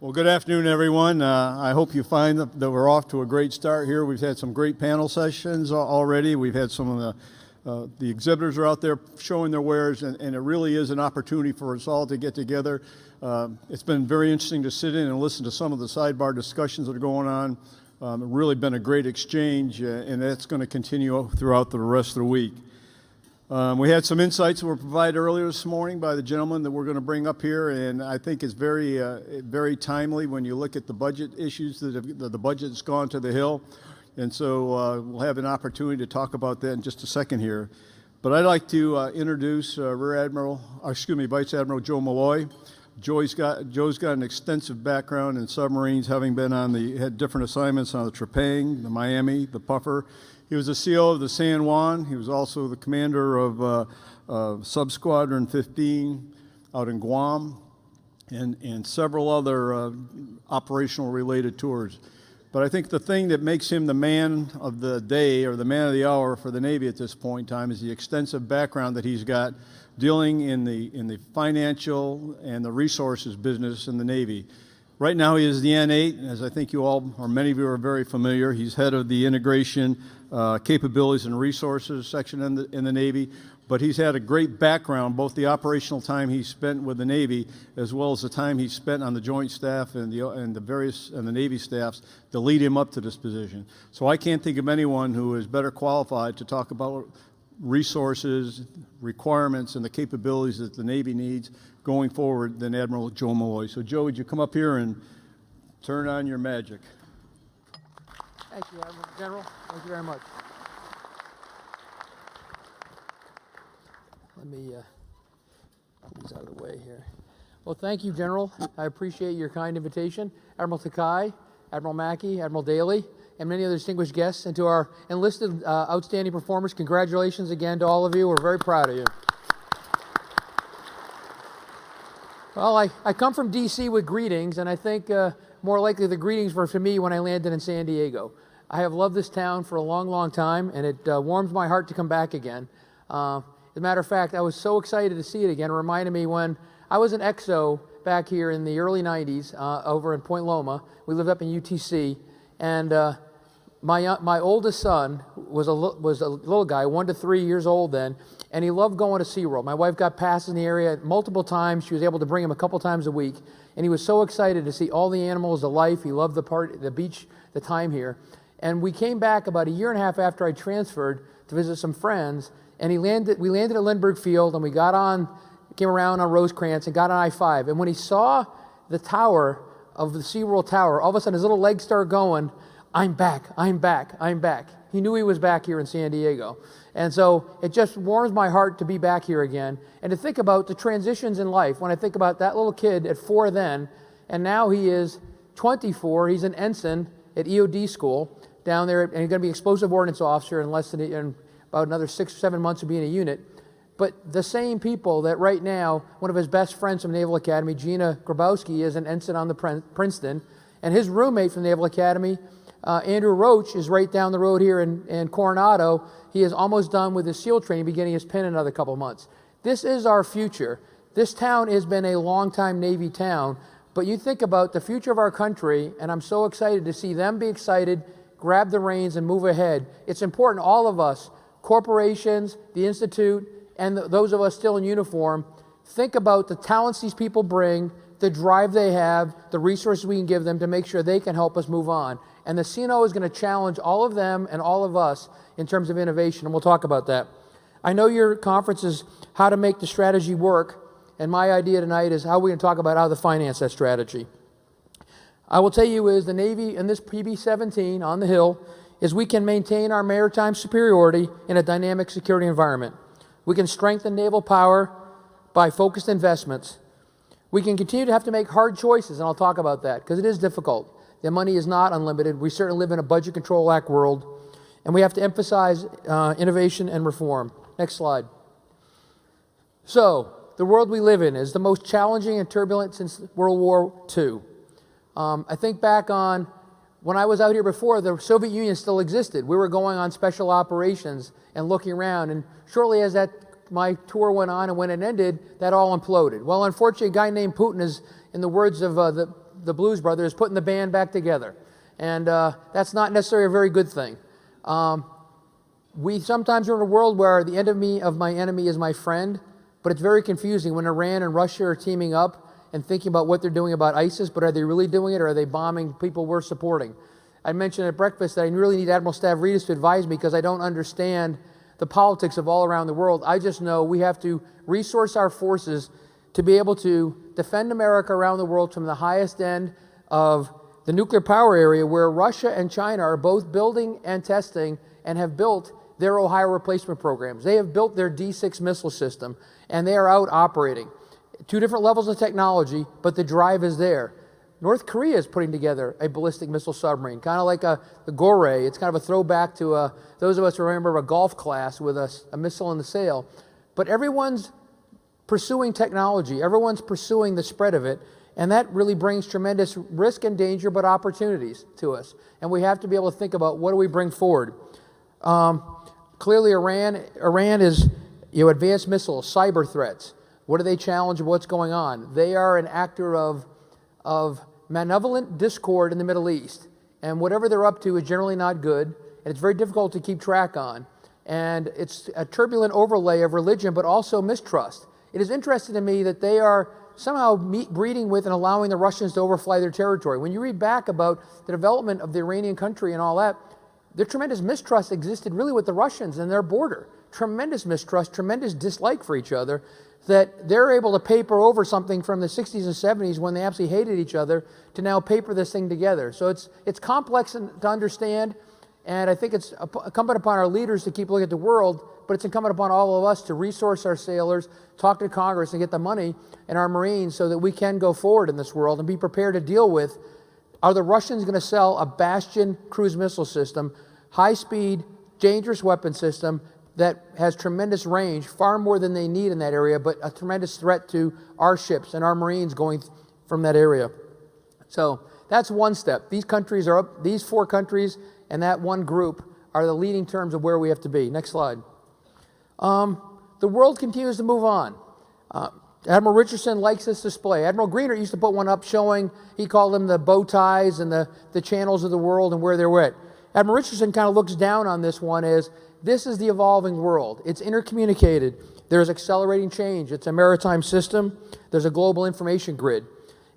Well, good afternoon, everyone. I hope you find that we're off to a great start here. We've had some great panel sessions already. We've had some of the exhibitors are out there showing their wares, and it really is an opportunity for us all to get together. It's been very interesting to sit in and listen to some of the sidebar discussions that are going on. It's really been a great exchange, and that's going to continue throughout the rest of the week. We had some insights that were provided earlier this morning by the gentleman that we're going to bring up here, and I think it's very timely when you look at the budget issues that the budget's gone to the Hill, and so we'll have an opportunity to talk about that in just a second here. But I'd like to introduce Vice Admiral Joe Mulloy. Joe's got an extensive background in submarines, having been had different assignments on the Trepang, the Miami, the Puffer. He was the CO of the San Juan. He was also the commander of Sub-Squadron 15 out in Guam and several other operational related tours. But I think the thing that makes him the man of the day or the man of the hour for the Navy at this point in time is the extensive background that he's got dealing in the financial and the resources business in the Navy. Right now he is the N8, as I think you all, or many of you are very familiar. He's head of the integration, capabilities and resources section in the Navy, but he's had a great background, both the operational time he spent with the Navy, as well as the time he spent on the Joint Staff and the Navy staffs to lead him up to this position. So I can't think of anyone who is better qualified to talk about resources, requirements, and the capabilities that the Navy needs going forward than Admiral Joe Mulloy. So Joe, would you come up here and turn on your magic? Thank you, Admiral General. Thank you very much. Let me put these out of the way here. Well, thank you, General. I appreciate your kind invitation. Admiral Takai, Admiral Mackey, Admiral Daly, and many other distinguished guests, and to our enlisted outstanding performers, congratulations again to all of you. We're very proud of you. Well, I come from D.C. with greetings, and I think more likely the greetings were for me when I landed in San Diego. I have loved this town for a long, long time, and it warms my heart to come back again. As a matter of fact, I was so excited to see it again. It reminded me when I was an XO back here in the early 90s over in Point Loma. We lived up in UTC, and my oldest son was a little guy, 1 to 3 years old then, and he loved going to SeaWorld. My wife got passes in the area multiple times. She was able to bring him a couple times a week, and he was so excited to see all the animals, the life. He loved the beach, the time here. And we came back about a year and a half after I transferred to visit some friends, and we landed at Lindbergh Field, and we came around on Rosecrans and got on I-5. And when he saw the tower of the SeaWorld Tower, all of a sudden his little legs started going, I'm back, I'm back, I'm back. He knew he was back here in San Diego. And so it just warms my heart to be back here again and to think about the transitions in life. When I think about that little kid at 4 then, and now he is 24, he's an ensign at EOD school down there, and he's going to be explosive ordnance officer in about another 6 or 7 months of being a unit. But the same people that right now, one of his best friends from Naval Academy, Gina Grabowski, is an ensign on the Princeton, and his roommate from Naval Academy, Andrew Roach, is right down the road here in Coronado. He is almost done with his SEAL training, beginning his pin in another couple of months. This is our future. This town has been a long-time Navy town, but you think about the future of our country, and I'm so excited to see them be excited, grab the reins, and move ahead. It's important, all of us, corporations, the Institute, and those of us still in uniform, think about the talents these people bring, the drive they have, the resources we can give them to make sure they can help us move on. And the CNO is going to challenge all of them and all of us in terms of innovation, and we'll talk about that. I know your conference is how to make the strategy work, and my idea tonight is how we're going to talk about how to finance that strategy. I will tell you is the Navy in this PB-17 on the Hill is we can maintain our maritime superiority in a dynamic security environment. We can strengthen naval power by focused investments. We can continue to have to make hard choices, and I'll talk about that because it is difficult. The money is not unlimited. We certainly live in a Budget Control Act world, and we have to emphasize innovation and reform. Next slide. So, the world we live in is the most challenging and turbulent since World War II. I think back on when I was out here before, the Soviet Union still existed. We were going on special operations and looking around, and shortly as my tour went on and when it ended, that all imploded. Well, unfortunately, a guy named Putin is, in the words of the Blues Brothers, putting the band back together. And that's not necessarily a very good thing. We sometimes are in a world where the enemy of my enemy is my friend, but it's very confusing when Iran and Russia are teaming up and thinking about what they're doing about ISIS, but are they really doing it, or are they bombing people we're supporting? I mentioned at breakfast that I really need Admiral Stavridis to advise me because I don't understand the politics of all around the world. I just know we have to resource our forces to be able to defend America around the world from the highest end of the nuclear power area, where Russia and China are both building and testing and have built their Ohio replacement programs. They have built their D6 missile system, and they are out operating. Two different levels of technology, but the drive is there. North Korea is putting together a ballistic missile submarine, kind of like the Goray. It's kind of a throwback to those of us who remember a golf class with a missile in the sail. But everyone's pursuing technology. Everyone's pursuing the spread of it. And that really brings tremendous risk and danger, but opportunities to us. And we have to be able to think about what do we bring forward. Clearly, Iran is advanced missiles, cyber threats. What do they challenge? What's going on? They are an actor of malevolent discord in the Middle East. And whatever they're up to is generally not good. And it's very difficult to keep track on. And it's a turbulent overlay of religion, but also mistrust. It is interesting to me that they are somehow breeding with and allowing the Russians to overfly their territory. When you read back about the development of the Iranian country and all that, their tremendous mistrust existed really with the Russians and their border. Tremendous mistrust, tremendous dislike for each other, that they're able to paper over something from the 60s and 70s when they absolutely hated each other to now paper this thing together. So it's complex to understand, and I think it's incumbent upon our leaders to keep looking at the world, but it's incumbent upon all of us to resource our sailors, talk to Congress, and get the money in our Marines so that we can go forward in this world and be prepared to deal with, are the Russians going to sell a Bastion cruise missile system, high-speed, dangerous weapon system that has tremendous range, far more than they need in that area, but a tremendous threat to our ships and our Marines going from that area. So that's one step. These countries are up, these four countries and that one group are the leading terms of where we have to be. Next slide. The world continues to move on. Admiral Richardson likes this display. Admiral Greener used to put one up showing, he called them the bow ties and the channels of the world and where they're at. Admiral Richardson kind of looks down on this one as, this is the evolving world. It's intercommunicated. There's accelerating change. It's a maritime system. There's a global information grid.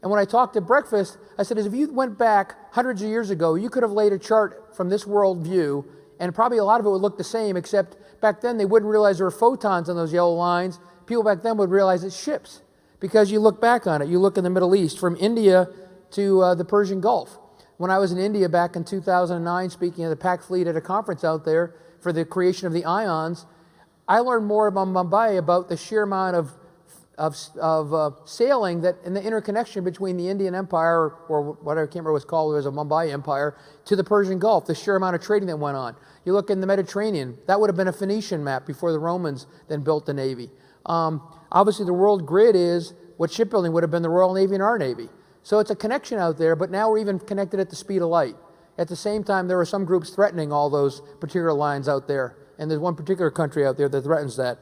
And when I talked at breakfast, I said, if you went back hundreds of years ago, you could have laid a chart from this world view, and probably a lot of it would look the same, except back then they wouldn't realize there were photons on those yellow lines. People back then would realize it's ships, because you look back on it. You look in the Middle East, from India to the Persian Gulf. When I was in India back in 2009, speaking of the PAC fleet at a conference out there for the creation of the ions, I learned more about Mumbai, about the sheer amount of sailing that, and the interconnection between the Indian Empire, or whatever, I can't remember what it was called, it was a Mumbai Empire, to the Persian Gulf, the sheer amount of trading that went on. You look in the Mediterranean, that would have been a Phoenician map before the Romans then built the Navy. Obviously, the world grid is what shipbuilding would have been the Royal Navy and our Navy. So it's a connection out there, but now we're even connected at the speed of light. At the same time, there are some groups threatening all those particular lines out there, and there's one particular country out there that threatens that.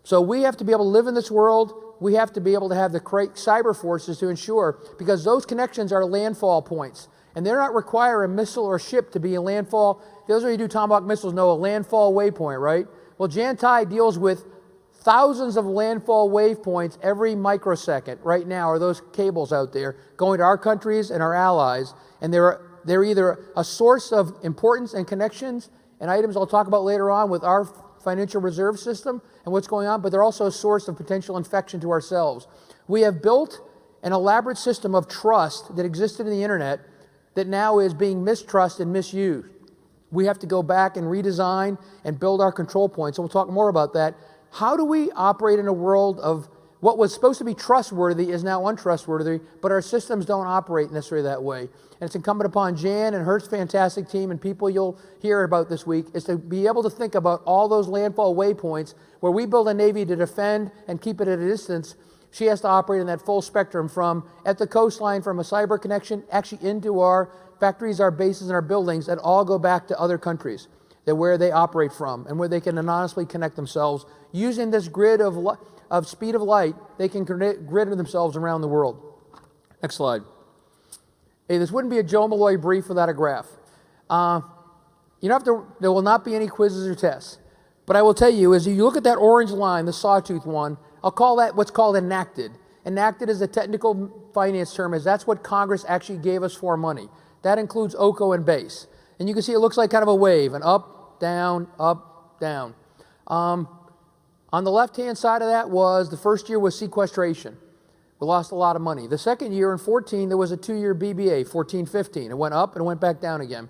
So we have to be able to live in this world. We have to be able to have the cyber forces to ensure, because those connections are landfall points, and they're not require a missile or ship to be a landfall. Those of you who do Tomahawk missiles know a landfall waypoint, right? Well, Jantai deals with thousands of landfall waypoints every microsecond. Right now are those cables out there going to our countries and our allies, and they're either a source of importance and connections and items I'll talk about later on with our financial reserve system and what's going on, but they're also a source of potential infection to ourselves. We have built an elaborate system of trust that existed in the internet that now is being mistrusted and misused. We have to go back and redesign and build our control points, and we'll talk more about that. How do we operate in a world of what was supposed to be trustworthy is now untrustworthy, but our systems don't operate necessarily that way. And it's incumbent upon Jan and her fantastic team and people you'll hear about this week is to be able to think about all those landfall waypoints where we build a Navy to defend and keep it at a distance. She has to operate in that full spectrum from at the coastline, from a cyber connection, actually into our factories, our bases, and our buildings that all go back to other countries, that where they operate from and where they can anonymously connect themselves. Using this grid of speed of light, they can grid themselves around the world. Next slide. Hey, this wouldn't be a Joe Mulloy brief without a graph. You don't have to, there will not be any quizzes or tests. But I will tell you, as you look at that orange line, the sawtooth one, I'll call that what's called enacted. Enacted is a technical finance term, as that's what Congress actually gave us for money. That includes OCO and base. And you can see it looks like kind of a wave, an up, down, up, down. On the left-hand side of that was, the first year was sequestration. We lost a lot of money. The second year in 14, there was a 2-year BBA, 14-15. It went up and it went back down again.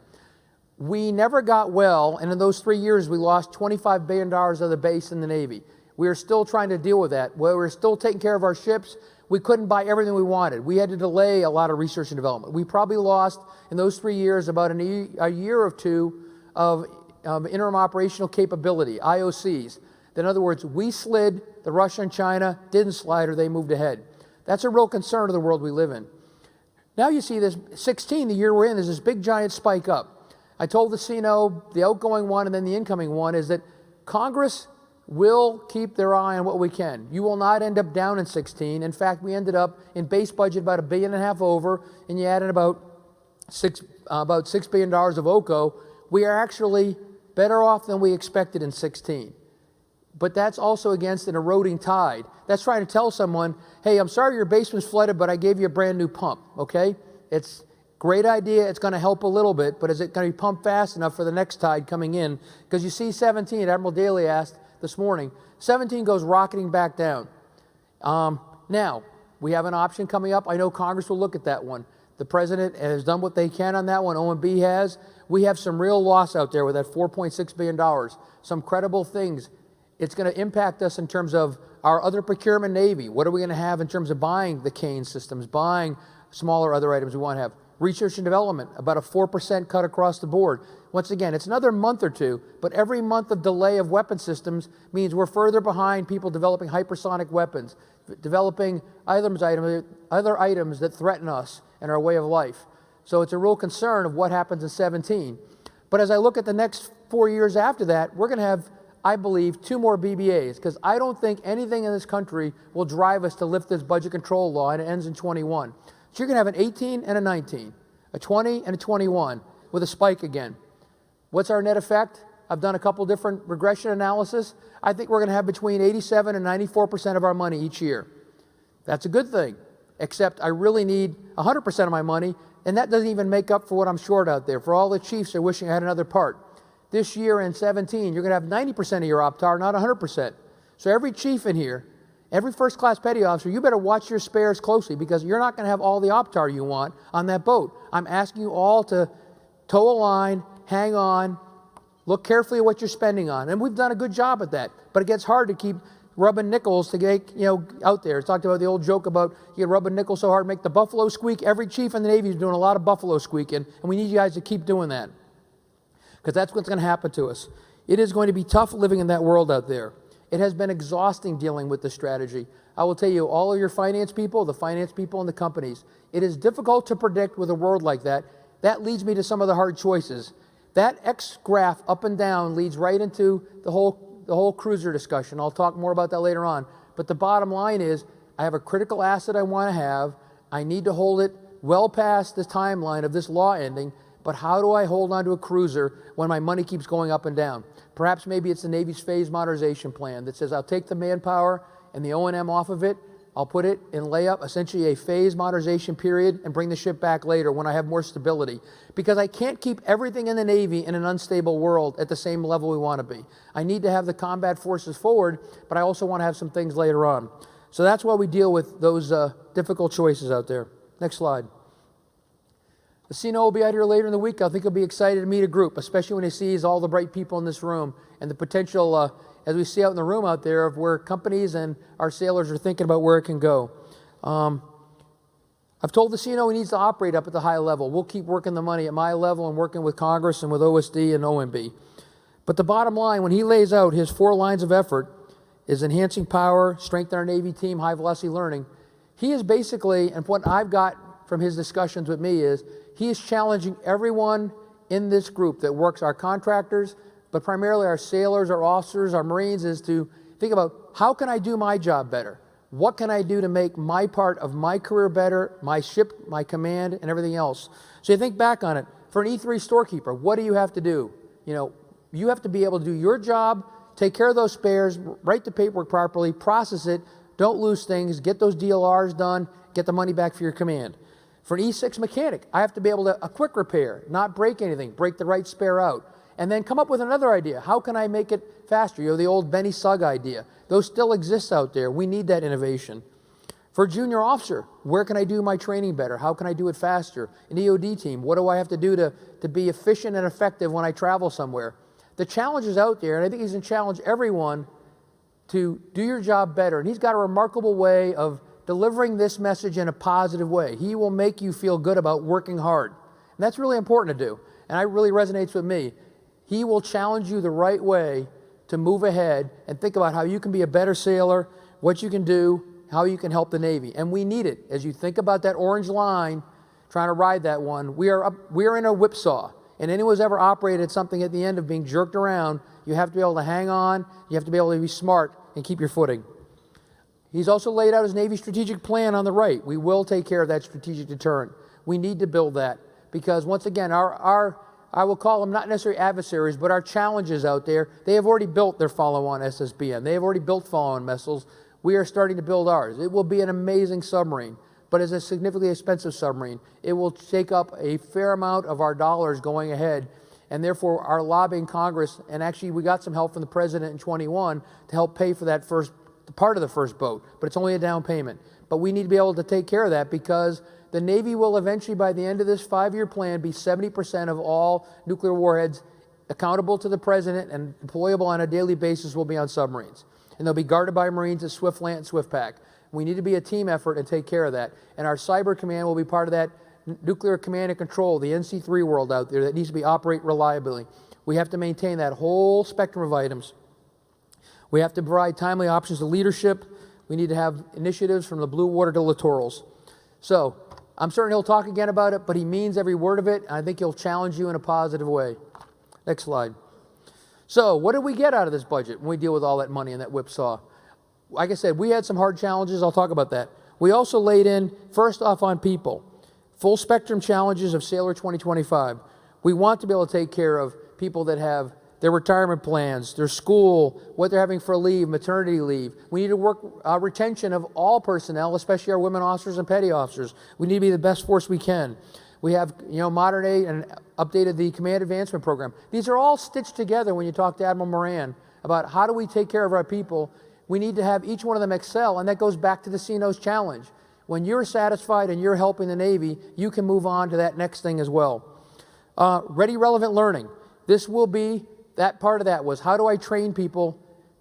We never got well, and in those 3 years, we lost $25 billion of the base in the Navy. We are still trying to deal with that. We're still taking care of our ships. We couldn't buy everything we wanted. We had to delay a lot of research and development. We probably lost, in those 3 years, about a year or two of interim operational capability, IOCs. In other words, we slid, the Russia and China didn't slide, or they moved ahead. That's a real concern of the world we live in. Now you see this, 16, the year we're in, there's this big giant spike up. I told the CNO, the outgoing one and then the incoming one, is that Congress will keep their eye on what we can. You will not end up down in 16. In fact, we ended up in base budget about $1.5 billion over, and you added about $6 billion of OCO. We are actually better off than we expected in 16. But that's also against an eroding tide. That's trying to tell someone, hey, I'm sorry your basement's flooded, but I gave you a brand new pump, okay? It's a great idea. It's going to help a little bit, but is it going to be pumped fast enough for the next tide coming in? Because you see 17, Admiral Daly asked this morning, 17 goes rocketing back down. Now, we have an option coming up. I know Congress will look at that one. The President has done what they can on that one. OMB has. We have some real loss out there with that $4.6 billion, some credible things. It's going to impact us in terms of our other procurement Navy. What are we going to have in terms of buying the Kane systems, buying smaller other items we want to have? Research and development, about a 4% cut across the board. Once again, it's another month or two, but every month of delay of weapon systems means we're further behind people developing hypersonic weapons, developing other items that threaten us and our way of life. So it's a real concern of what happens in 17. But as I look at the next 4 years after that, we're going to have, I believe, 2 more BBAs, because I don't think anything in this country will drive us to lift this budget control law, and it ends in 21. So you're going to have an 18 and a 19, a 20 and a 21, with a spike again. What's our net effect? I've done a couple different regression analysis. I think we're going to have between 87 and 94% of our money each year. That's a good thing, except I really need 100% of my money, and that doesn't even make up for what I'm short out there. For all the chiefs that are wishing I had another part. This year in 17, you're going to have 90% of your OPTAR, not 100%. So every chief in here, every first-class petty officer, you better watch your spares closely, because you're not going to have all the OPTAR you want on that boat. I'm asking you all to toe a line, hang on, look carefully at what you're spending on. And we've done a good job at that. But it gets hard to keep rubbing nickels to get, out there. It's talked about the old joke about you rubbing nickels so hard, make the buffalo squeak. Every chief in the Navy is doing a lot of buffalo squeaking, and we need you guys to keep doing that, because that's what's going to happen to us. It is going to be tough living in that world out there. It has been exhausting dealing with this strategy. I will tell you, all of your finance people, the finance people in the companies, it is difficult to predict with a world like that. That leads me to some of the hard choices. That X graph up and down leads right into the whole cruiser discussion. I'll talk more about that later on. But the bottom line is, I have a critical asset I want to have. I need to hold it well past the timeline of this law ending. But how do I hold on to a cruiser when my money keeps going up and down? Perhaps maybe it's the Navy's phase modernization plan that says I'll take the manpower and the O&M off of it. I'll put it in layup, essentially a phase modernization period, and bring the ship back later when I have more stability. Because I can't keep everything in the Navy in an unstable world at the same level we want to be. I need to have the combat forces forward, but I also want to have some things later on. So that's why we deal with those difficult choices out there. Next slide. The CNO will be out here later in the week. I think he'll be excited to meet a group, especially when he sees all the bright people in this room and the potential, as we see out in the room out there, of where companies and our sailors are thinking about where it can go. I've told the CNO he needs to operate up at the high level. We'll keep working the money at my level and working with Congress and with OSD and OMB. But the bottom line, when he lays out his 4 lines of effort, is enhancing power, strengthen our Navy team, high-velocity learning, he is basically, and what I've got from his discussions with me is, he is challenging everyone in this group that works, our contractors, but primarily our sailors, our officers, our Marines, is to think about, how can I do my job better? What can I do to make my part of my career better, my ship, my command, and everything else? So you think back on it. For an E3 storekeeper, what do you have to do? You have to be able to do your job, take care of those spares, write the paperwork properly, process it, don't lose things, get those DLRs done, get the money back for your command. For an E6 mechanic, I have to be able to, a quick repair, not break anything, break the right spare out, and then come up with another idea. How can I make it faster? The old Benny Sugg idea. Those still exist out there. We need that innovation. For a junior officer, where can I do my training better? How can I do it faster? An EOD team, what do I have to do to be efficient and effective when I travel somewhere? The challenge is out there, and I think he's going to challenge everyone to do your job better. And he's got a remarkable way of delivering this message in a positive way. He will make you feel good about working hard. And that's really important to do. And it really resonates with me. He will challenge you the right way to move ahead and think about how you can be a better sailor, what you can do, how you can help the Navy. And we need it. As you think about that orange line, trying to ride that one, we are in a whipsaw. And anyone who's ever operated something at the end of being jerked around, you have to be able to hang on, you have to be able to be smart and keep your footing. He's also laid out his Navy strategic plan on the right. We will take care of that strategic deterrent. We need to build that because, once again, I will call them not necessarily adversaries, but our challenges out there, they have already built their follow-on SSBN. They have already built follow-on missiles. We are starting to build ours. It will be an amazing submarine, but as a significantly expensive submarine. It will take up a fair amount of our dollars going ahead, and therefore our lobbying Congress, and actually we got some help from the President in 21 to help pay for that first part of the first boat, but it's only a down payment. But we need to be able to take care of that because the Navy will eventually, by the end of this 5-year plan, be 70% of all nuclear warheads accountable to the President and deployable on a daily basis will be on submarines. And they'll be guarded by Marines at SWIFT-LANT and SWIFT-PAC. We need to be a team effort and take care of that. And our cyber command will be part of that nuclear command and control, the NC3 world out there that needs to operate reliably. We have to maintain that whole spectrum of items. We have to provide timely options to leadership. We need to have initiatives from the blue water to littorals. So I'm certain he'll talk again about it, but he means every word of it, and I think he'll challenge you in a positive way. Next slide. So what did we get out of this budget when we deal with all that money and that whipsaw? Like I said, we had some hard challenges. I'll talk about that. We also laid in, first off, on people, full spectrum challenges of Sailor 2025. We want to be able to take care of people that have their retirement plans, their school, what they're having for leave, maternity leave. We need to work retention of all personnel, especially our women officers and petty officers. We need to be the best force we can. We have, modernized and updated the Command Advancement Program. These are all stitched together when you talk to Admiral Moran about how do we take care of our people. We need to have each one of them excel, and that goes back to the CNO's challenge. When you're satisfied and you're helping the Navy, you can move on to that next thing as well. Ready, relevant learning. This will be, that part of that was how do I train people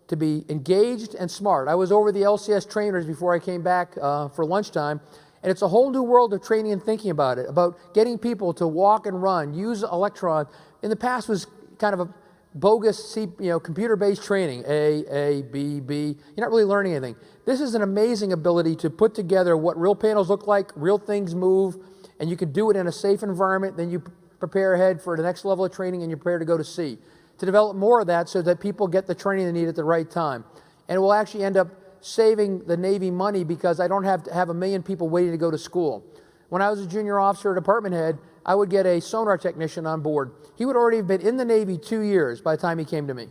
to be engaged and smart. I was over the LCS trainers before I came back for lunchtime, and it's a whole new world of training and thinking about it, about getting people to walk and run, use Electron. In the past was kind of a bogus, computer-based training, A, B, B. You're not really learning anything. This is an amazing ability to put together what real panels look like, real things move, and you can do it in a safe environment. Then you prepare ahead for the next level of training and you prepare to go to sea. To develop more of that so that people get the training they need at the right time. And it will actually end up saving the Navy money because I don't have to have 1 million people waiting to go to school. When I was a junior officer or department head, I would get a sonar technician on board. He would already have been in the Navy 2 years by the time he came to me.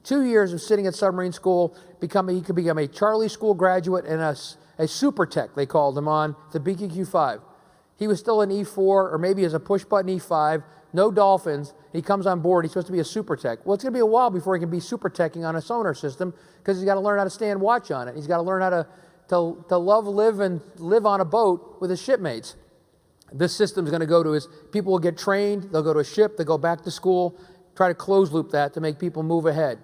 2 years of sitting at submarine school, he could become a Charlie School graduate and a super tech, they called him, on the BQQ-5. He was still an E4 or maybe as a push-button E5, no dolphins. He comes on board, he's supposed to be a super tech. Well, it's going to be a while before he can be super teching on a sonar system because he's got to learn how to stand watch on it. He's got to learn how to love, live, and live on a boat with his shipmates. This system's going to go to his, people will get trained, they'll go to a ship, they'll go back to school, try to close loop that to make people move ahead.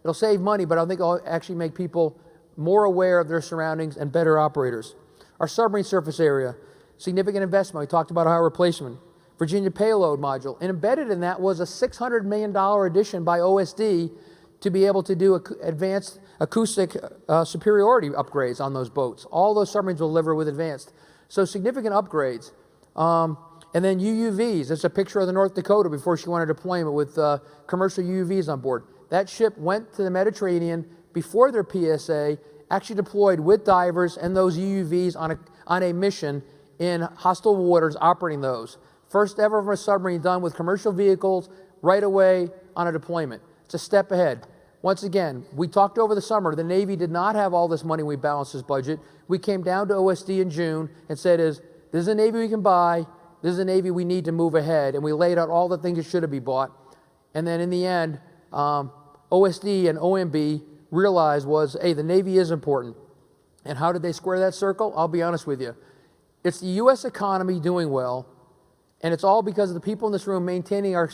It'll save money, but I think it'll actually make people more aware of their surroundings and better operators. Our submarine surface area, significant investment. We talked about our replacement. Virginia payload module. And embedded in that was a $600 million addition by OSD to be able to do advanced acoustic superiority upgrades on those boats. All those submarines will deliver with advanced. So significant upgrades. And then UUVs. It's a picture of the North Dakota before she went on deployment with commercial UUVs on board. That ship went to the Mediterranean before their PSA actually deployed with divers and those UUVs on a mission in hostile waters operating those. First ever of a submarine done with commercial vehicles right away on a deployment. It's a step ahead. Once again, we talked over the summer. The Navy did not have all this money when we balanced this budget. We came down to OSD in June and said, this is a Navy we can buy. This is a Navy we need to move ahead. And we laid out all the things that should have been bought. And then in the end, OSD and OMB realized was, hey, the Navy is important. And how did they square that circle? I'll be honest with you. It's the U.S. economy doing well, and it's all because of the people in this room maintaining our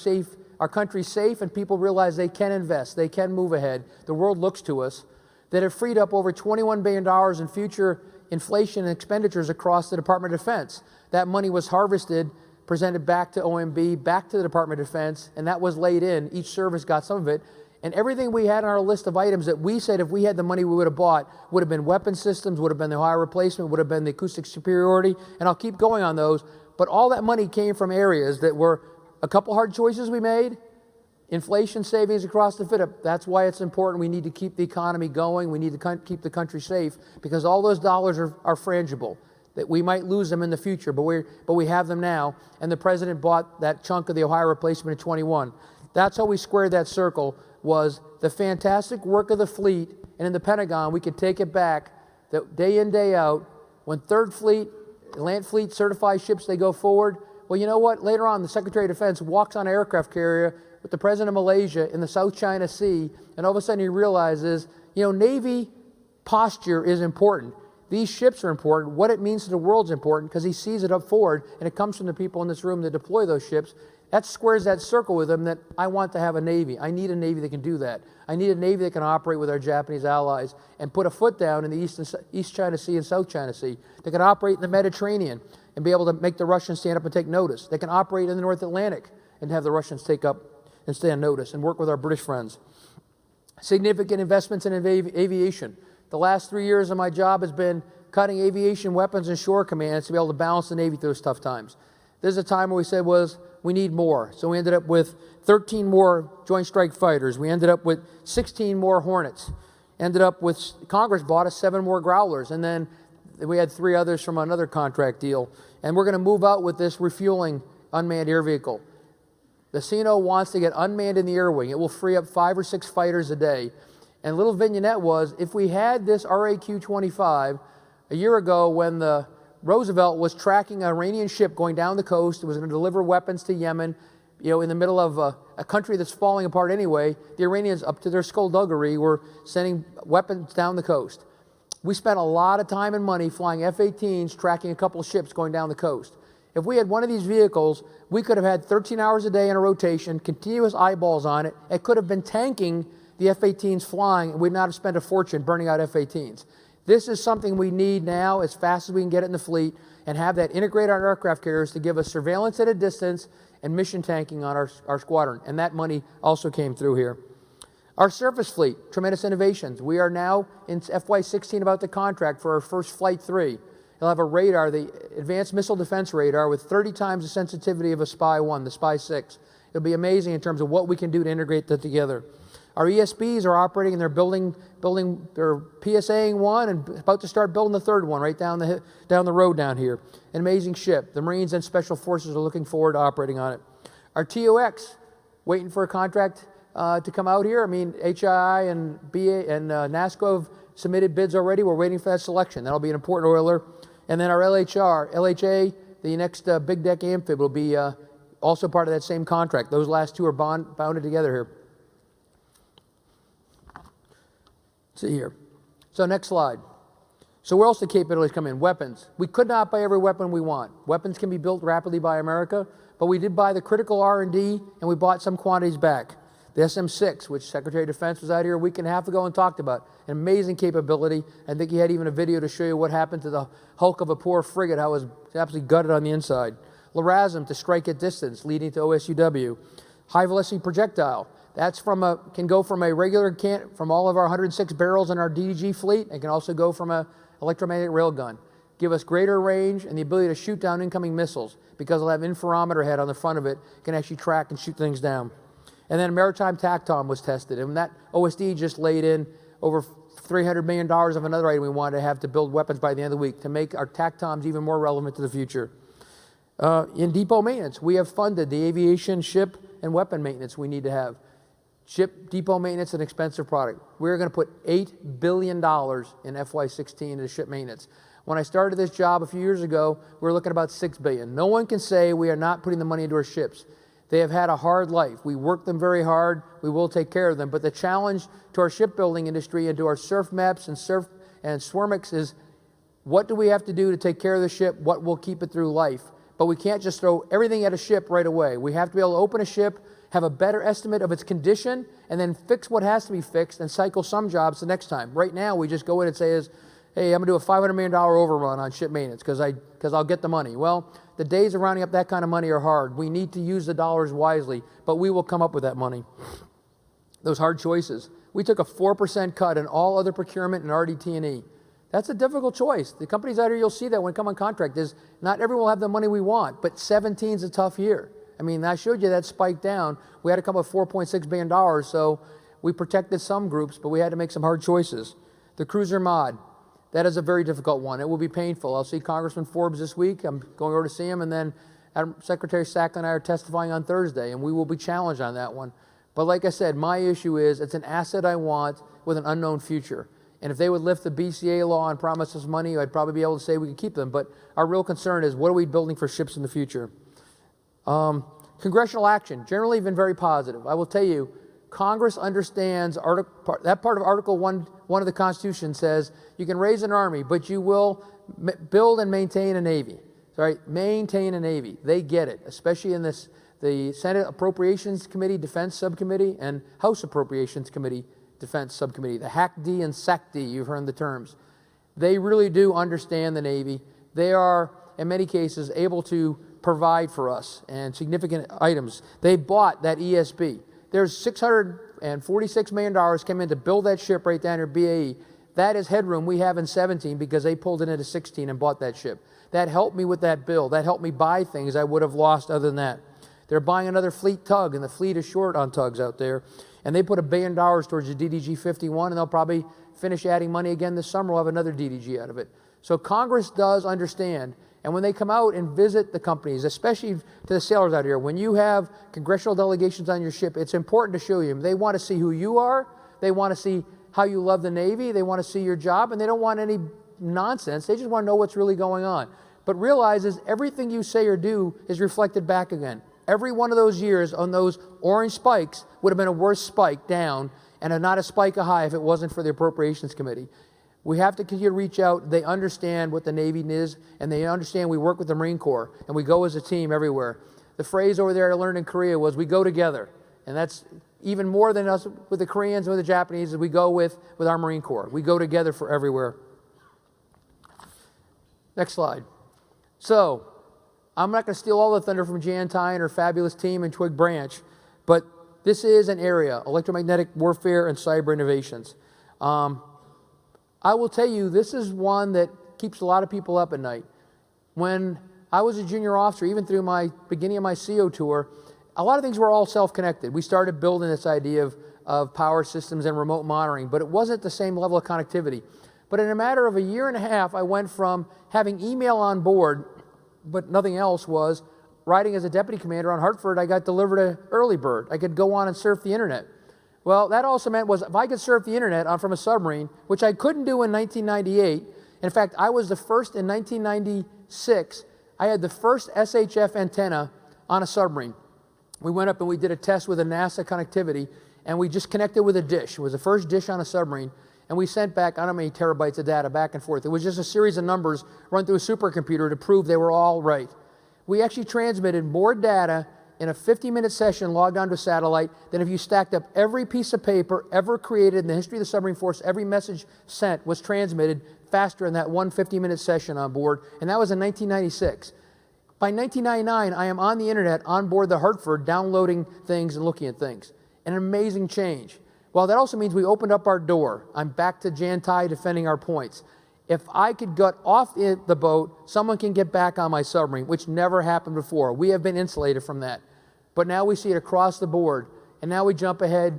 country safe, and people realize they can invest, they can move ahead. The world looks to us, that have freed up over $21 billion in future inflation and expenditures across the Department of Defense. That money was harvested, presented back to OMB, back to the Department of Defense, and that was laid in. Each service got some of it. And everything we had on our list of items that we said if we had the money we would have bought would have been weapon systems, would have been the Ohio replacement, would have been the acoustic superiority, and I'll keep going on those. But all that money came from areas that were a couple hard choices we made, inflation savings across the FIDP. That's why it's important. We need to keep the economy going. We need to keep the country safe because all those dollars are frangible. That we might lose them in the future, but we have them now. And the president bought that chunk of the Ohio replacement in 21. That's how we squared that circle, was the fantastic work of the fleet, and in the Pentagon, we could take it back that day in, day out, when Third Fleet, Land Fleet certified ships, they go forward. Well, you know what? Later on, the Secretary of Defense walks on an aircraft carrier with the President of Malaysia in the South China Sea, and all of a sudden he realizes, Navy posture is important. These ships are important. What it means to the world is important because he sees it up forward, and it comes from the people in this room that deploy those ships. That squares that circle with him that I want to have a Navy. I need a Navy that can do that. I need a Navy that can operate with our Japanese allies and put a foot down in the East China Sea and South China Sea. They can operate in the Mediterranean and be able to make the Russians stand up and take notice. They can operate in the North Atlantic and have the Russians take up and stand notice and work with our British friends. Significant investments in aviation. The last 3 years of my job has been cutting aviation weapons and shore commands to be able to balance the Navy through those tough times. There's a time where we said we need more. So we ended up with 13 more Joint Strike Fighters. We ended up with 16 more Hornets. Ended up with, Congress bought us 7 more Growlers. And then we had 3 others from another contract deal. And we're going to move out with this refueling unmanned air vehicle. The CNO wants to get unmanned in the air wing. It will free up 5 or 6 fighters a day. And a little vignette was, if we had this RAQ-25 a year ago when the Roosevelt was tracking an Iranian ship going down the coast. It was going to deliver weapons to Yemen, in the middle of a country that's falling apart anyway. The Iranians, up to their skullduggery, were sending weapons down the coast. We spent a lot of time and money flying F-18s, tracking a couple of ships going down the coast. If we had one of these vehicles, we could have had 13 hours a day in a rotation, continuous eyeballs on it. It could have been tanking the F-18s flying, and we'd not have spent a fortune burning out F-18s. This is something we need now as fast as we can get it in the fleet and have that integrated on aircraft carriers to give us surveillance at a distance and mission tanking on our squadron. And that money also came through here. Our surface fleet, tremendous innovations. We are now in FY16 about the contract for our first Flight 3. It'll have a radar, the Advanced Missile Defense Radar, with 30 times the sensitivity of a Spy-1, the Spy-6. It'll be amazing in terms of what we can do to integrate that together. Our ESBs are operating and they're building, they're PSAing one and about to start building the third one right down the road down here. An amazing ship. The Marines and Special Forces are looking forward to operating on it. Our TOX, waiting for a contract to come out here. I mean, HII and BA and NASCO have submitted bids already. We're waiting for that selection. That'll be an important oiler. And then our LHA, the next big deck amphib will be also part of that same contract. Those last 2 are bounded together here. See here. So next slide. So where else the capabilities come in? Weapons. We could not buy every weapon we want. Weapons can be built rapidly by America, but we did buy the critical R&D, and we bought some quantities back. The SM-6, which Secretary of Defense was out here a week and a half ago and talked about. An amazing capability. I think he had even a video to show you what happened to the hulk of a poor frigate, how it was absolutely gutted on the inside. LRASM to strike at distance, leading to OSUW. High-velocity projectile. That's can go from a regular from all of our 106 barrels in our DDG fleet. It can also go from an electromagnetic railgun. Give us greater range and the ability to shoot down incoming missiles because it'll have interferometer head on the front of it. Can actually track and shoot things down. And then maritime TACTOM was tested, and that OSD just laid in over $300 million of another item we wanted to have to build weapons by the end of the week to make our TACTOMs even more relevant to the future. In depot maintenance, we have funded the aviation, ship, and weapon maintenance we need to have. Ship depot maintenance, an expensive product. We're going to put $8 billion in FY16 into ship maintenance. When I started this job a few years ago, we were looking at about $6 billion. No one can say we are not putting the money into our ships. They have had a hard life. We work them very hard. We will take care of them. But the challenge to our shipbuilding industry and to our surf maps and SWRMX is, what do we have to do to take care of the ship? What will keep it through life? But we can't just throw everything at a ship right away. We have to be able to open a ship, have a better estimate of its condition, and then fix what has to be fixed and cycle some jobs the next time. Right now, we just go in and say, hey, I'm going to do a $500 million overrun on ship maintenance because I'll get the money. Well, the days of rounding up that kind of money are hard. We need to use the dollars wisely, but we will come up with that money. Those hard choices. We took a 4% cut in all other procurement and RDT&E. That's a difficult choice. The companies out here, you'll see that when they come on contract, is not everyone will have the money we want, but 17 is a tough year. I mean, I showed you that spike down. We had to come up with $4.6 billion, so we protected some groups, but we had to make some hard choices. The cruiser mod, that is a very difficult one. It will be painful. I'll see Congressman Forbes this week. I'm going over to see him, and then Secretary Sackler and I are testifying on Thursday, and we will be challenged on that one. But like I said, my issue is it's an asset I want with an unknown future. And if they would lift the BCA law and promise us money, I'd probably be able to say we could keep them. But our real concern is, what are we building for ships in the future? Congressional action, generally been very positive. I will tell you, Congress understands that part of Article 1 of the Constitution says you can raise an army, but you will build and maintain a Navy. Sorry, maintain a Navy. They get it, especially in the Senate Appropriations Committee, Defense Subcommittee, and House Appropriations Committee, Defense Subcommittee. The HAC-D and SAC-D, you've heard the terms. They really do understand the Navy. They are, in many cases, able to provide for us and significant items. They bought that ESB. There's $646 million came in to build that ship right down here, BAE. That is headroom we have in 17 because they pulled it into 16 and bought that ship. That helped me with that bill. That helped me buy things I would have lost other than that. They're buying another fleet tug, and the fleet is short on tugs out there. And they put $1 billion towards the DDG-51, and they'll probably finish adding money again this summer. We'll have another DDG out of it. So Congress does understand. And when they come out and visit the companies, especially to the sailors out here, when you have congressional delegations on your ship, it's important to show you. They want to see who you are. They want to see how you love the Navy. They want to see your job, and they don't want any nonsense. They just want to know what's really going on. But realize is everything you say or do is reflected back again. Every one of those years on those orange spikes would have been a worse spike down and not a spike a high if it wasn't for the Appropriations Committee. We have to continue to reach out. They understand what the Navy is, and they understand we work with the Marine Corps, and we go as a team everywhere. The phrase over there I learned in Korea was, we go together. And that's even more than us with the Koreans and with the Japanese, is we go with our Marine Corps. We go together for everywhere. Next slide. So, I'm not going to steal all the thunder from Jan Ty and her fabulous team in Twig Branch, but this is an area, electromagnetic warfare and cyber innovations. I will tell you, this is one that keeps a lot of people up at night. When I was a junior officer, even through my beginning of my CO tour, a lot of things were all self-connected. We started building this idea of power systems and remote monitoring, but it wasn't the same level of connectivity. But in a matter of a year and a half, I went from having email on board, but nothing else, was riding as a deputy commander on Hartford. I got delivered an early bird. I could go on and surf the internet. Well, that also meant was if I could surf the internet from a submarine, which I couldn't do in 1998. In fact, I was the first in 1996. I had the first SHF antenna on a submarine. We went up and we did a test with a NASA connectivity, and we just connected with a dish. It was the first dish on a submarine, and we sent back, I don't know how many terabytes of data back and forth. It was just a series of numbers run through a supercomputer to prove they were all right. We actually transmitted more data in a 50-minute session logged onto a satellite than if you stacked up every piece of paper ever created in the history of the submarine force. Every message sent was transmitted faster in that one 50-minute session on board, and that was in 1996. By 1999, I am on the internet on board the Hartford, downloading things and looking at things. An amazing change. Well, that also means we opened up our door. I'm back to Jan Ty defending our points. If I could get off the boat, someone can get back on my submarine, which never happened before. We have been insulated from that. But now we see it across the board, and now we jump ahead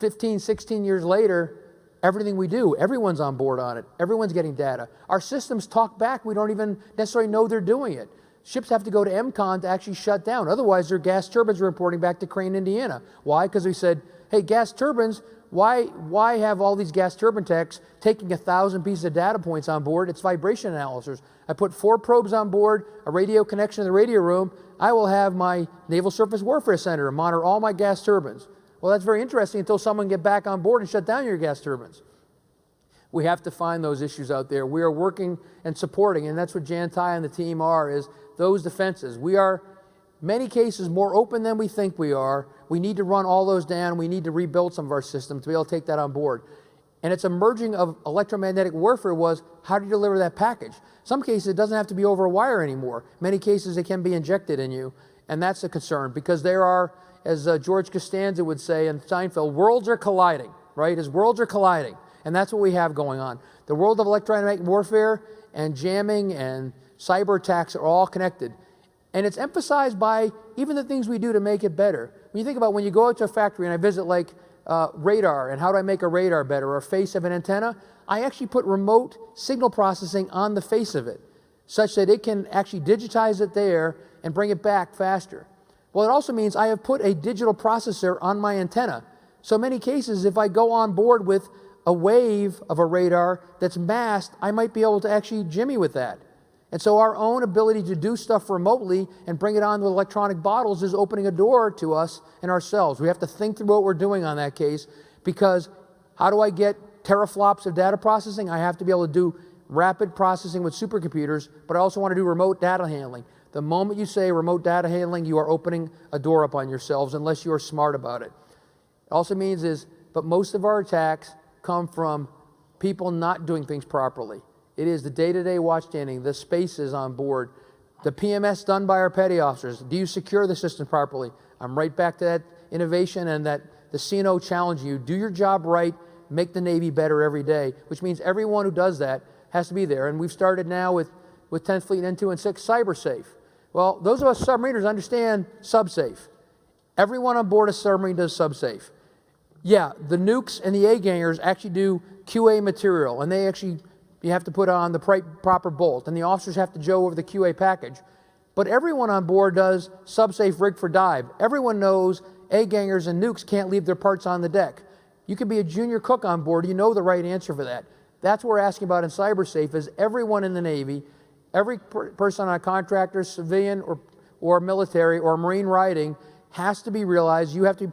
15, 16 years later, everything we do. Everyone's on board on it. Everyone's getting data. Our systems talk back. We don't even necessarily know they're doing it. Ships have to go to MCON to actually shut down. Otherwise, their gas turbines are reporting back to Crane, Indiana. Why? Because we said, hey, gas turbines, why have all these gas turbine techs taking 1,000 pieces of data points on board? It's vibration analysis. I put 4 probes on board, a radio connection in the radio room. I will have my Naval Surface Warfare Center monitor all my gas turbines. Well, that's very interesting until someone get back on board and shut down your gas turbines. We have to find those issues out there. We are working and supporting, and that's what Jan Ty and the team are, is those defenses. We are, many cases, more open than we think we are. We need to run all those down. We need to rebuild some of our systems to be able to take that on board. And it's a merging of electromagnetic warfare was, how do you deliver that package? Some cases, it doesn't have to be over a wire anymore. Many cases, it can be injected in you, and that's a concern, because there are, as George Costanza would say in Seinfeld, worlds are colliding, right? As worlds are colliding, and that's what we have going on. The world of electromagnetic warfare and jamming and cyber attacks are all connected. And it's emphasized by even the things we do to make it better. When you think about when you go out to a factory and I visit like radar and how do I make a radar better or a face of an antenna, I actually put remote signal processing on the face of it such that it can actually digitize it there and bring it back faster. Well, it also means I have put a digital processor on my antenna. So many cases, if I go on board with a wave of a radar that's masked, I might be able to actually jimmy with that. And so our own ability to do stuff remotely and bring it on to electronic bottles is opening a door to us and ourselves. We have to think through what we're doing on that case, because how do I get teraflops of data processing? I have to be able to do rapid processing with supercomputers, but I also want to do remote data handling. The moment you say remote data handling, you are opening a door up on yourselves unless you are smart about it. It also means but most of our attacks come from people not doing things properly. It is the day-to-day watchstanding, the spaces on board, the PMS done by our petty officers. Do you secure the system properly? I'm right back to that innovation and that the CNO challenging you. Do your job right, make the Navy better every day, which means everyone who does that has to be there. And we've started now with 10th Fleet N2 and 6 CyberSafe. Well, those of us submariners understand SubSafe. Everyone on board a submarine does SubSafe. Yeah, the nukes and the A-gangers actually do QA material, and they actually, you have to put on the proper bolt, and the officers have to go over the QA package. But everyone on board does SubSafe rig for dive. Everyone knows A-gangers and nukes can't leave their parts on the deck. You can be a junior cook on board, you know the right answer for that. That's what we're asking about in CyberSafe, is everyone in the Navy, every person on a contractor, civilian, or military, or Marine riding, has to be realized you have to be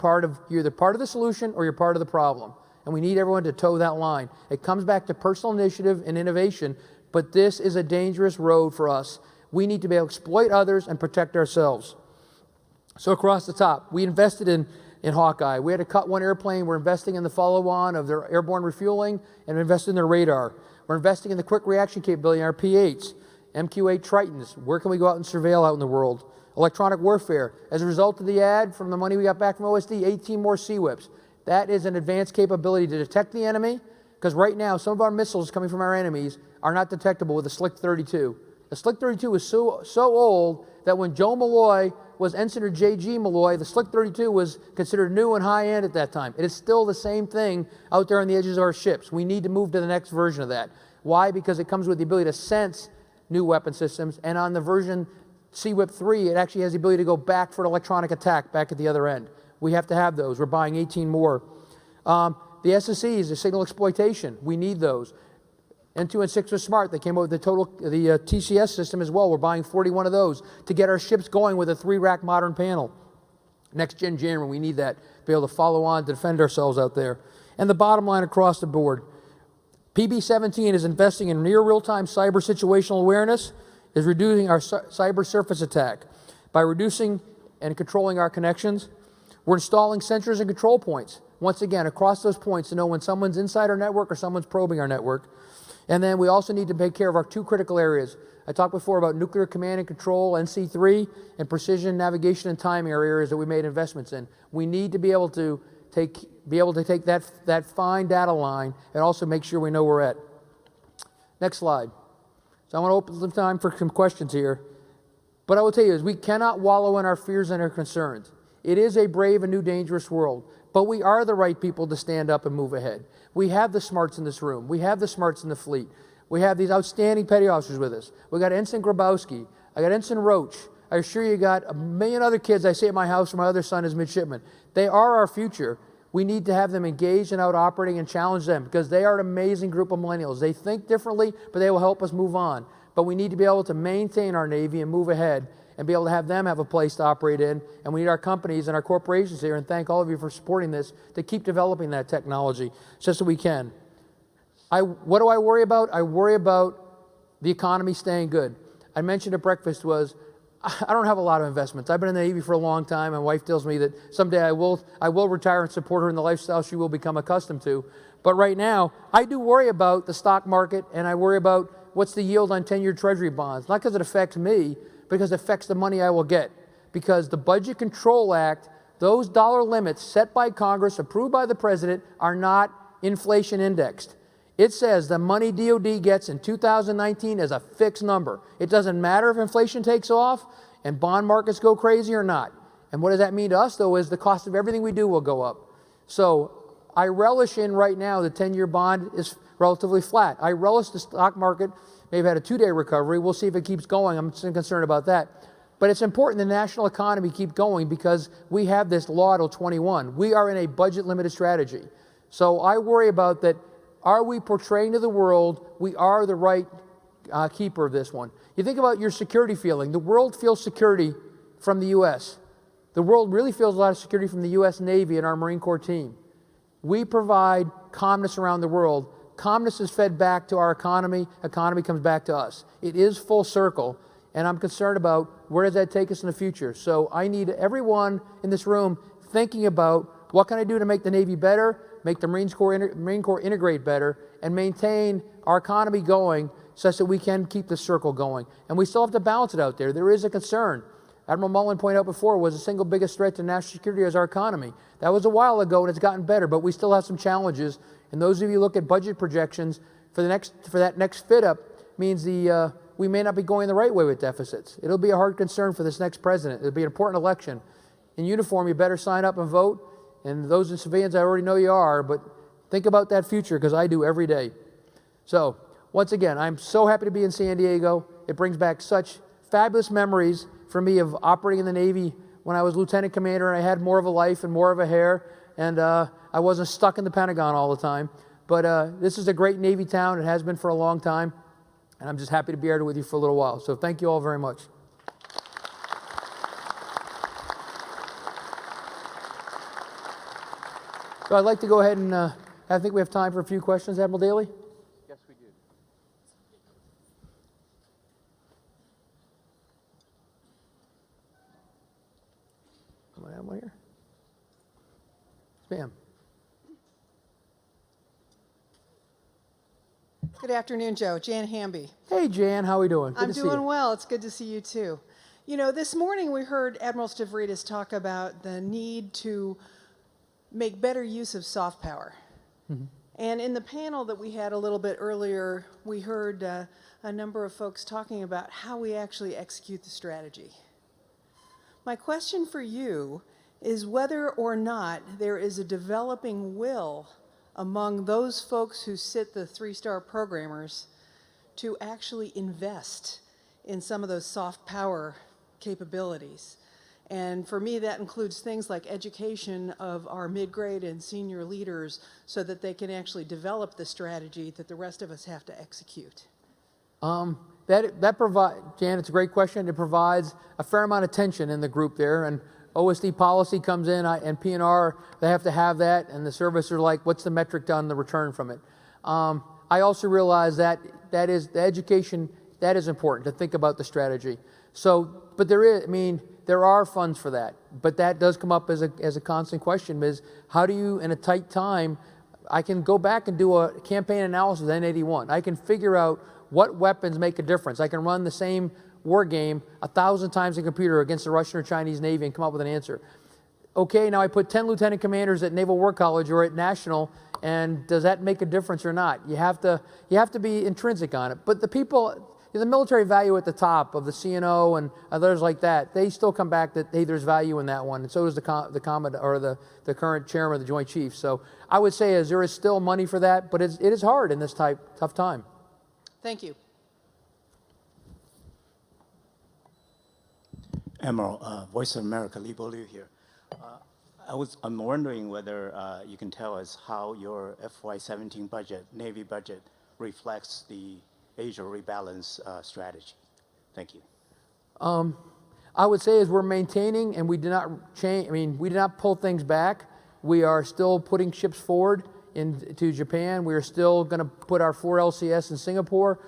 you're either part of the solution or you're part of the problem. And we need everyone to toe that line. It comes back to personal initiative and innovation, but this is a dangerous road for us. We need to be able to exploit others and protect ourselves. So across the top, we invested in Hawkeye. We had to cut one airplane. We're investing in the follow-on of their airborne refueling and investing in their radar. We're investing in the quick reaction capability in our P-8s, MQ-8 Tritons. Where can we go out and surveil out in the world? Electronic warfare. As a result of the ad from the money we got back from OSD, 18 more Sea-Whips. That is an advanced capability to detect the enemy, because right now some of our missiles coming from our enemies are not detectable with the Slick 32. The Slick 32 was so old that when Joe Mulloy was Ensign J.G. Mulloy, the Slick 32 was considered new and high-end at that time. It is still the same thing out there on the edges of our ships. We need to move to the next version of that. Why? Because it comes with the ability to sense new weapon systems, and on the version Sea-Whip 3, it actually has the ability to go back for an electronic attack back at the other end. We have to have those. We're buying 18 more. The SSEs, the signal exploitation, we need those. N2 and 6 was smart. They came up with the TCS system as well. We're buying 41 of those to get our ships going with a 3-rack modern panel. Next gen jammer, we need that to be able to follow on to defend ourselves out there. And the bottom line across the board, PB-17 is investing in near real-time cyber situational awareness, is reducing our cyber surface attack by reducing and controlling our connections. We're installing sensors and control points, once again, across those points to know when someone's inside our network or someone's probing our network. And then we also need to take care of our 2 critical areas. I talked before about nuclear command and control, NC3, and precision navigation and timing are areas that we made investments in. We need to be able to take that fine data line and also make sure we know where we're at. Next slide. So I want to open some time for some questions here. But I will tell you is we cannot wallow in our fears and our concerns. It is a brave and new dangerous world. But we are the right people to stand up and move ahead. We have the smarts in this room. We have the smarts in the fleet. We have these outstanding petty officers with us. We got Ensign Grabowski. I got Ensign Roach. I assure you got a million other kids I see at my house where my other son is midshipman. They are our future. We need to have them engaged and out operating and challenge them because they are an amazing group of millennials. They think differently, but they will help us move on. But we need to be able to maintain our Navy and move ahead and be able to have them have a place to operate in. And we need our companies and our corporations here, and thank all of you for supporting this, to keep developing that technology just so we can. What do I worry about? I worry about the economy staying good. I mentioned at breakfast was, I don't have a lot of investments. I've been in the Navy for a long time. My wife tells me that someday I will retire and support her in the lifestyle she will become accustomed to. But right now, I do worry about the stock market, and I worry about what's the yield on 10-year Treasury bonds. Not because it affects me, because it affects the money I will get. Because the Budget Control Act, those dollar limits set by Congress, approved by the President, are not inflation indexed. It says the money DOD gets in 2019 is a fixed number. It doesn't matter if inflation takes off and bond markets go crazy or not. And what does that mean to us, though, is the cost of everything we do will go up. So I relish in right now the 10-year bond is relatively flat. I relish the stock market. Maybe had a 2-day recovery. We'll see if it keeps going. I'm concerned about that. But it's important the national economy keep going because we have this law till 21. We are in a budget-limited strategy. So I worry about that. Are we portraying to the world we are the right keeper of this one? You think about your security feeling. The world feels security from the U.S. The world really feels a lot of security from the U.S. Navy and our Marine Corps team. We provide calmness around the world. Calmness is fed back to our economy. Economy comes back to us. It is full circle, and I'm concerned about where does that take us in the future. So I need everyone in this room thinking about what can I do to make the Navy better, make the Marine Corps integrate better, and maintain our economy going such that we can keep the circle going. And we still have to balance it out there. There is a concern. Admiral Mulloy pointed out before, was the single biggest threat to national security as our economy. That was a while ago, and it's gotten better, but we still have some challenges. And those of you who look at budget projections for that next fit-up means we may not be going the right way with deficits. It'll be a hard concern for this next president. It'll be an important election. In uniform, you better sign up and vote. And those in civilians, I already know you are, but think about that future because I do every day. So, once again, I'm so happy to be in San Diego. It brings back such fabulous memories for me of operating in the Navy when I was lieutenant commander and I had more of a life and more of a hair, and I wasn't stuck in the Pentagon all the time. But this is a great Navy town. It has been for a long time, and I'm just happy to be here with you for a little while. So thank you all very much. So I'd like to go ahead and I think we have time for a few questions, Admiral Daly. Yes, we do. Am I have one here? Spam. Good afternoon, Joe. Jan Hamby. Hey, Jan, how are we doing? Good I'm to see you. doing well. It's good to see you, too. You know, this morning we heard Admiral Stavridis talk about the need to make better use of soft power. Mm-hmm. And in the panel that we had a little bit earlier, we heard a number of folks talking about how we actually execute the strategy. My question for you is whether or not there is a developing will among those folks who sit the 3-star programmers to actually invest in some of those soft power capabilities. And for me, that includes things like education of our mid-grade and senior leaders so that they can actually develop the strategy that the rest of us have to execute. That provides, Jan, it's a great question. It provides a fair amount of tension in the group there, and OSD policy comes in, and P&R, they have to have that, and the service are like, what's the metric on the return from it? I also realize that is the education, that is important to think about the strategy. So, but there is, I mean, there are funds for that, but that does come up as a constant question is how do you, in a tight time, I can go back and do a campaign analysis of N81. I can figure out what weapons make a difference. I can run the same war game 1,000 times in a computer against the Russian or Chinese Navy and come up with an answer. Okay, now I put 10 lieutenant commanders at Naval War College or at National, and does that make a difference or not? You have to be intrinsic on it. But the people, the military value at the top of the CNO and others like that, they still come back that, hey, there's value in that one, and so does the current chairman of the Joint Chiefs. So I would say there is still money for that, but it is hard in this tough time. Thank you. Admiral, Voice of America, Lee Beaulieu here. I'm wondering whether you can tell us how your FY17 budget, Navy budget, reflects the Asia rebalance strategy. Thank you. I would say is we're maintaining, and we did not change. I mean, we did not pull things back. We are still putting ships forward into Japan. We are still going to put our 4 LCS in Singapore.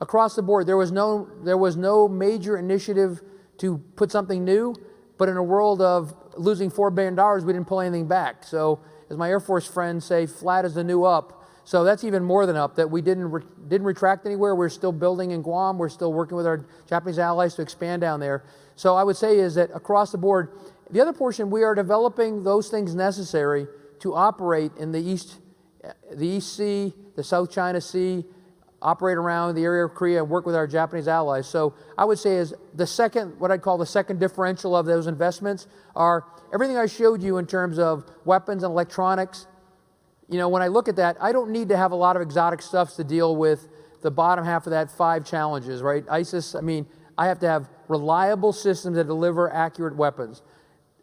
Across the board, there was no major initiative to put something new. But in a world of losing $4 billion, we didn't pull anything back. So, as my Air Force friends say, flat is the new up. So that's even more than up, that we didn't retract anywhere. We're still building in Guam. We're still working with our Japanese allies to expand down there. So I would say is that across the board, the other portion, we are developing those things necessary to operate in the East Sea, the South China Sea, operate around the area of Korea, and work with our Japanese allies. So I would say is the second, what I'd call the second differential of those investments are everything I showed you in terms of weapons and electronics. You know, when I look at that, I don't need to have a lot of exotic stuff to deal with the bottom half of that 5 challenges, right? ISIS, I mean, I have to have reliable systems that deliver accurate weapons.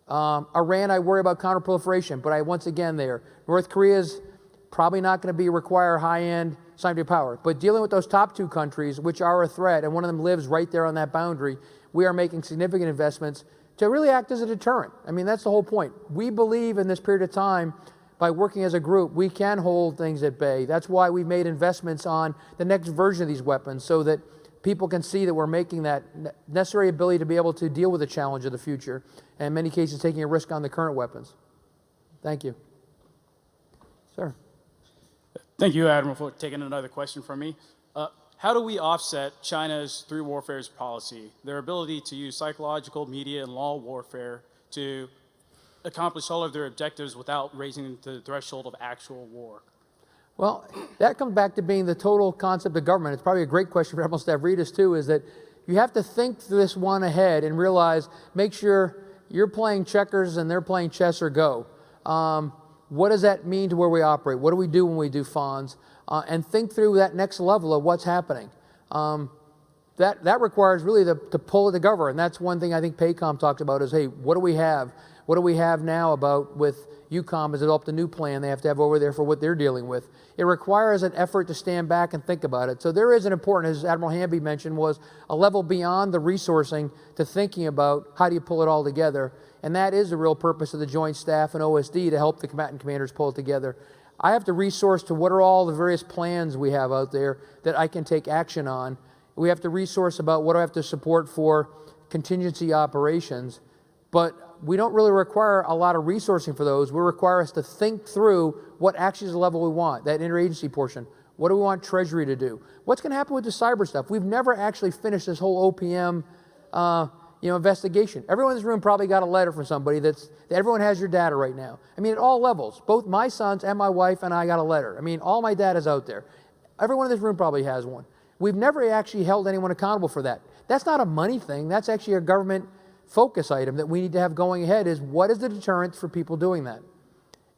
Iran, I worry about counterproliferation, but once again there. North Korea's probably not going to require high-end scientific power. But dealing with those top 2 countries, which are a threat, and one of them lives right there on that boundary, we are making significant investments to really act as a deterrent. I mean, that's the whole point. We believe in this period of time, by working as a group, we can hold things at bay. That's why we've made investments on the next version of these weapons, so that people can see that we're making that necessary ability to be able to deal with the challenge of the future, and in many cases taking a risk on the current weapons. Thank you. Sir. Thank you, Admiral, for taking another question from me. How do we offset China's 3 warfares policy, their ability to use psychological, media, and law warfare to accomplish all of their objectives without raising the threshold of actual war? Well, that comes back to being the total concept of government. It's probably a great question for Admiral Stavridis, too, is that you have to think this one ahead and realize, make sure you're playing checkers and they're playing chess or go. What does that mean to where we operate? What do we do when we do FONs? And think through that next level of what's happening. That requires really to pull it together. And that's one thing I think PACOM talked about is, hey, what do we have? What do we have now about with UCOM has developed a new plan they have to have over there for what they're dealing with. It requires an effort to stand back and think about it. So there is an important, as Admiral Hamby mentioned, was a level beyond the resourcing to thinking about how do you pull it all together. And that is the real purpose of the Joint Staff and OSD, to help the combatant commanders pull it together. I have to resource to what are all the various plans we have out there that I can take action on. We have to resource about what do I have to support for contingency operations. But we don't really require a lot of resourcing for those. We require us to think through what actually is the level we want, that interagency portion. What do we want Treasury to do? What's going to happen with the cyber stuff? We've never actually finished this whole OPM investigation. Everyone in this room probably got a letter from somebody that everyone has your data right now. I mean, at all levels. Both my sons and my wife and I got a letter. I mean, all my data's out there. Everyone in this room probably has one. We've never actually held anyone accountable for that. That's not a money thing. That's actually a government focus item that we need to have going ahead, is what is the deterrent for people doing that?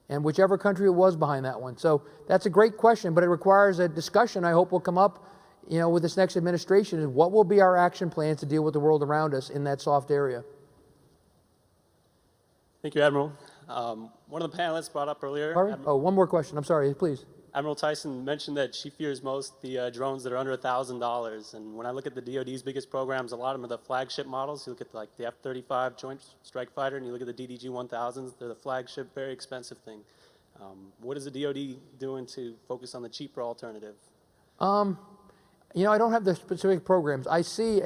And whichever country it was behind that one. So that's a great question, but it requires a discussion I hope will come up, with this next administration, is what will be our action plans to deal with the world around us in that soft area. Thank you, Admiral. One of the panelists brought up earlier. Oh, one more question. I'm sorry, please. Admiral Tyson mentioned that she fears most the drones that are under $1,000. And when I look at the DoD's biggest programs, a lot of them are the flagship models. You look at like the F-35 Joint Strike Fighter, and you look at the DDG-1000s. They're the flagship, very expensive thing. What is the DoD doing to focus on the cheaper alternative? I don't have the specific programs. I see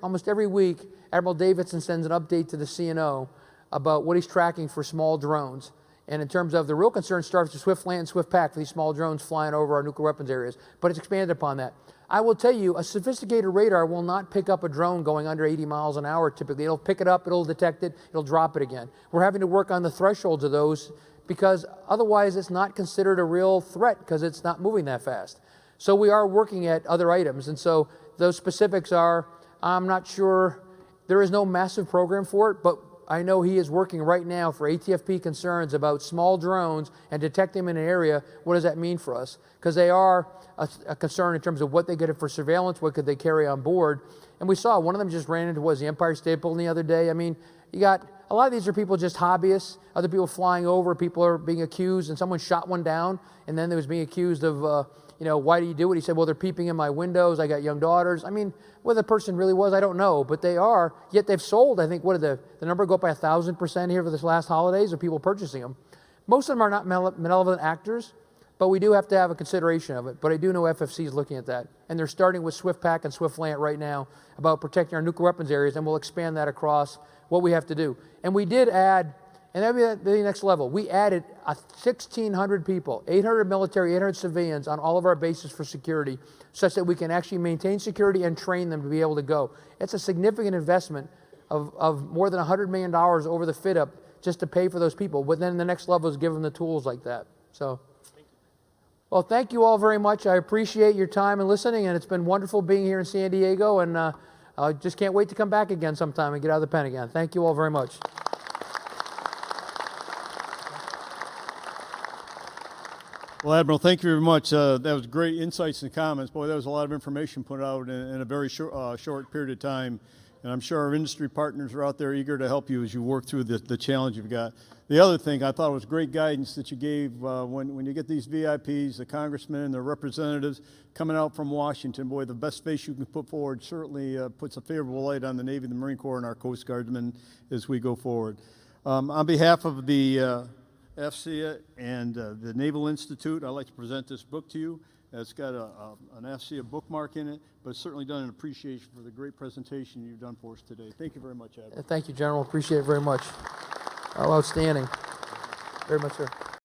almost every week, Admiral Davidson sends an update to the CNO about what he's tracking for small drones. And in terms of the real concern starts with swift land, swift pack for these small drones flying over our nuclear weapons areas. But it's expanded upon that. I will tell you, a sophisticated radar will not pick up a drone going under 80 miles an hour typically. It'll pick it up, it'll detect it, it'll drop it again. We're having to work on the thresholds of those because otherwise it's not considered a real threat because it's not moving that fast. So we are working at other items. And so those specifics are, I'm not sure, there is no massive program for it, but I know he is working right now for ATFP concerns about small drones and detecting them in an area. What does that mean for us? Because they are a concern in terms of what they get for surveillance, what could they carry on board. And we saw one of them just ran into the Empire State Building the other day. I mean, you got a lot of these are people just hobbyists, other people flying over, people are being accused, and someone shot one down, and then they was being accused of, why do you do it? He said, well, they're peeping in my windows, I got young daughters. I mean, whether the person really was, I don't know, but they are, yet they've sold, I think, what did the number go up by 1,000% here for this last holidays of people purchasing them. Most of them are not malevolent actors, but we do have to have a consideration of it. But I do know FFC is looking at that. And they're starting with SwiftPack and SwiftLant right now about protecting our nuclear weapons areas, and we'll expand that across what we have to do. And we did add, and that would be the next level, we added 1,600 people, 800 military, 800 civilians on all of our bases for security, such that we can actually maintain security and train them to be able to go. It's a significant investment of more than $100 million over the fit-up just to pay for those people. But then the next level is give them the tools like that. So, well, thank you all very much. I appreciate your time and listening, and it's been wonderful being here in San Diego, and I just can't wait to come back again sometime and get out of the Pentagon. Thank you all very much. Well, Admiral, thank you very much. That was great insights and comments. Boy, that was a lot of information put out in a very short period of time. And I'm sure our industry partners are out there eager to help you as you work through the challenge you've got. The other thing, I thought it was great guidance that you gave when you get these VIPs, the congressmen and the representatives coming out from Washington. Boy, the best face you can put forward certainly puts a favorable light on the Navy, the Marine Corps, and our Coast Guardsmen as we go forward. On behalf of the FCA and the Naval Institute, I'd like to present this book to you. It's got an FCA bookmark in it, but it's certainly done an appreciation for the great presentation you've done for us today. Thank you very much, Admiral. Thank you, General. Appreciate it very much. Outstanding. Very much, sir.